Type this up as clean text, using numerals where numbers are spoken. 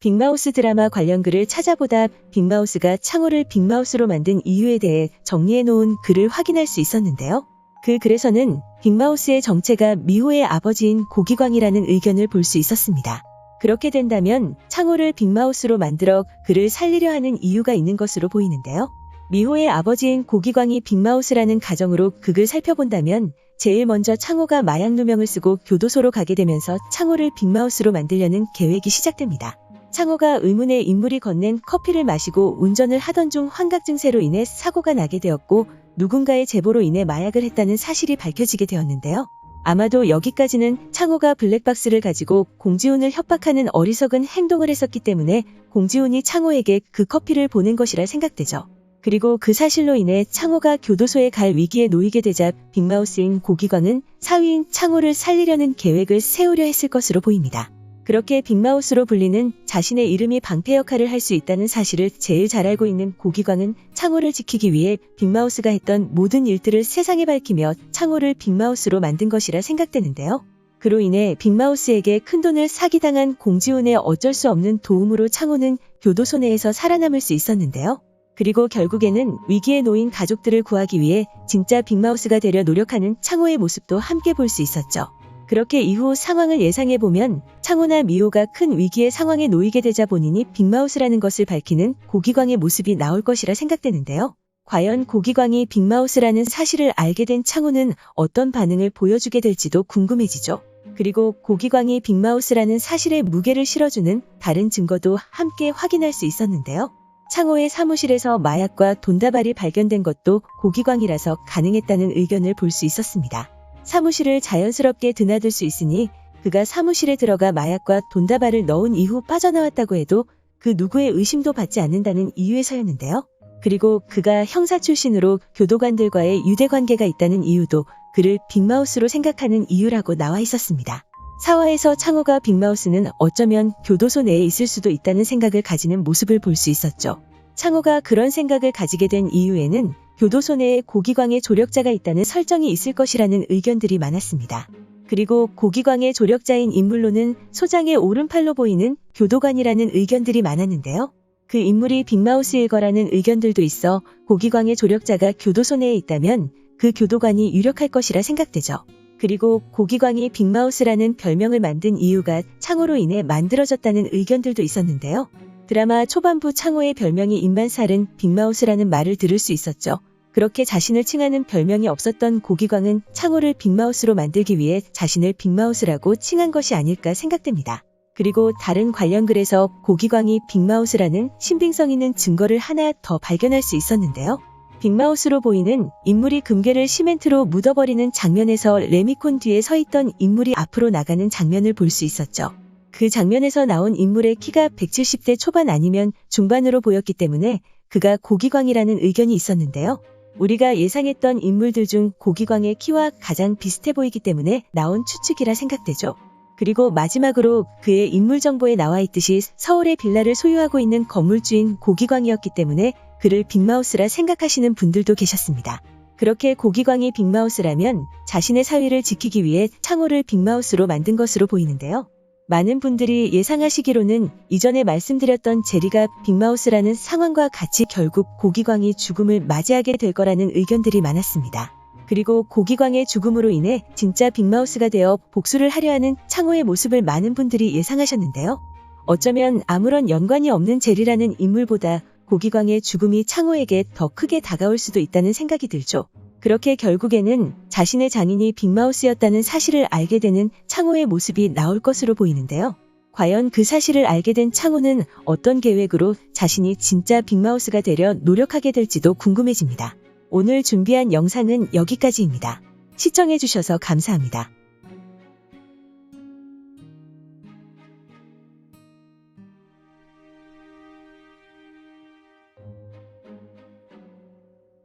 빅마우스 드라마 관련 글을 찾아보다 빅마우스가 창호를 빅마우스로 만든 이유에 대해 정리해놓은 글을 확인할 수 있었는데요. 그 글에서는 빅마우스의 정체가 미호의 아버지인 고기광이라는 의견을 볼 수 있었습니다. 그렇게 된다면 창호를 빅마우스로 만들어 그를 살리려 하는 이유가 있는 것으로 보이는데요. 미호의 아버지인 고기광이 빅마우스라는 가정으로 극을 살펴본다면 제일 먼저 창호가 마약 누명을 쓰고 교도소로 가게 되면서 창호를 빅마우스로 만들려는 계획이 시작됩니다. 창호가 의문의 인물이 건넨 커피를 마시고 운전을 하던 중 환각 증세로 인해 사고가 나게 되었고 누군가의 제보로 인해 마약을 했다는 사실이 밝혀지게 되었는데요. 아마도 여기까지는 창호가 블랙박스를 가지고 공지훈을 협박하는 어리석은 행동을 했었기 때문에 공지훈이 창호에게 그 커피를 보낸 것이라 생각되죠. 그리고 그 사실로 인해 창호가 교도소에 갈 위기에 놓이게 되자 빅마우스인 고기광은 사위인 창호를 살리려는 계획을 세우려 했을 것으로 보입니다. 그렇게 빅마우스로 불리는 자신의 이름이 방패 역할을 할 수 있다는 사실을 제일 잘 알고 있는 고기광은 창호를 지키기 위해 빅마우스가 했던 모든 일들을 세상에 밝히며 창호를 빅마우스로 만든 것이라 생각되는데요. 그로 인해 빅마우스에게 큰돈을 사기당한 공지훈의 어쩔 수 없는 도움으로 창호는 교도소 내에서 살아남을 수 있었는데요. 그리고 결국에는 위기에 놓인 가족들을 구하기 위해 진짜 빅마우스가 되려 노력하는 창호의 모습도 함께 볼 수 있었죠. 그렇게 이후 상황을 예상해보면 창호나 미호가 큰 위기의 상황에 놓이게 되자 본인이 빅마우스라는 것을 밝히는 고기광의 모습이 나올 것이라 생각되는데요. 과연 고기광이 빅마우스라는 사실을 알게 된 창호는 어떤 반응을 보여주게 될지도 궁금해지죠. 그리고 고기광이 빅마우스라는 사실에 무게를 실어주는 다른 증거도 함께 확인할 수 있었는데요. 창호의 사무실에서 마약과 돈다발이 발견된 것도 고기광이라서 가능했다는 의견을 볼 수 있었습니다. 사무실을 자연스럽게 드나들 수 있으니 그가 사무실에 들어가 마약과 돈다발을 넣은 이후 빠져나왔다고 해도 그 누구의 의심도 받지 않는다는 이유에서였는데요. 그리고 그가 형사 출신으로 교도관들과의 유대관계가 있다는 이유도 그를 빅마우스로 생각하는 이유라고 나와 있었습니다. 사화에서 창호가 빅마우스는 어쩌면 교도소 내에 있을 수도 있다는 생각을 가지는 모습을 볼 수 있었죠. 창호가 그런 생각을 가지게 된 이유에는 교도소 내에 고기광의 조력자가 있다는 설정이 있을 것이라는 의견들이 많았습니다. 그리고 고기광의 조력자인 인물로는 소장의 오른팔로 보이는 교도관이라는 의견들이 많았는데요. 그 인물이 빅마우스일 거라는 의견들도 있어 고기광의 조력자가 교도소 내에 있다면 그 교도관이 유력할 것이라 생각되죠. 그리고 고기광이 빅마우스라는 별명을 만든 이유가 창호로 인해 만들어졌다는 의견들도 있었는데요. 드라마 초반부 창호의 별명이 임반살은 빅마우스라는 말을 들을 수 있었죠. 그렇게 자신을 칭하는 별명이 없었던 고기광은 창호를 빅마우스로 만들기 위해 자신을 빅마우스라고 칭한 것이 아닐까 생각됩니다. 그리고 다른 관련 글에서 고기광이 빅마우스라는 신빙성 있는 증거를 하나 더 발견할 수 있었는데요. 빅마우스로 보이는 인물이 금괴를 시멘트로 묻어버리는 장면에서 레미콘 뒤에 서 있던 인물이 앞으로 나가는 장면을 볼 수 있었죠. 그 장면에서 나온 인물의 키가 170대 초반 아니면 중반으로 보였기 때문에 그가 고기광이라는 의견이 있었는데요. 우리가 예상했던 인물들 중 고기광의 키와 가장 비슷해 보이기 때문에 나온 추측이라 생각되죠. 그리고 마지막으로 그의 인물 정보에 나와 있듯이 서울의 빌라를 소유하고 있는 건물주인 고기광이었기 때문에 그를 빅마우스라 생각하시는 분들도 계셨습니다. 그렇게 고기광이 빅마우스라면 자신의 사위를 지키기 위해 창호를 빅마우스로 만든 것으로 보이는데요. 많은 분들이 예상하시기로는 이전에 말씀드렸던 제리가 빅마우스라는 상황과 같이 결국 고기광이 죽음을 맞이하게 될 거라는 의견들이 많았습니다. 그리고 고기광의 죽음으로 인해 진짜 빅마우스가 되어 복수를 하려 하는 창호의 모습을 많은 분들이 예상하셨는데요. 어쩌면 아무런 연관이 없는 제리라는 인물보다 고기광의 죽음이 창호에게 더 크게 다가올 수도 있다는 생각이 들죠. 그렇게 결국에는 자신의 장인이 빅마우스였다는 사실을 알게 되는 창호의 모습이 나올 것으로 보이는데요. 과연 그 사실을 알게 된 창호는 어떤 계획으로 자신이 진짜 빅마우스가 되려 노력하게 될지도 궁금해집니다. 오늘 준비한 영상은 여기까지입니다. 시청해주셔서 감사합니다.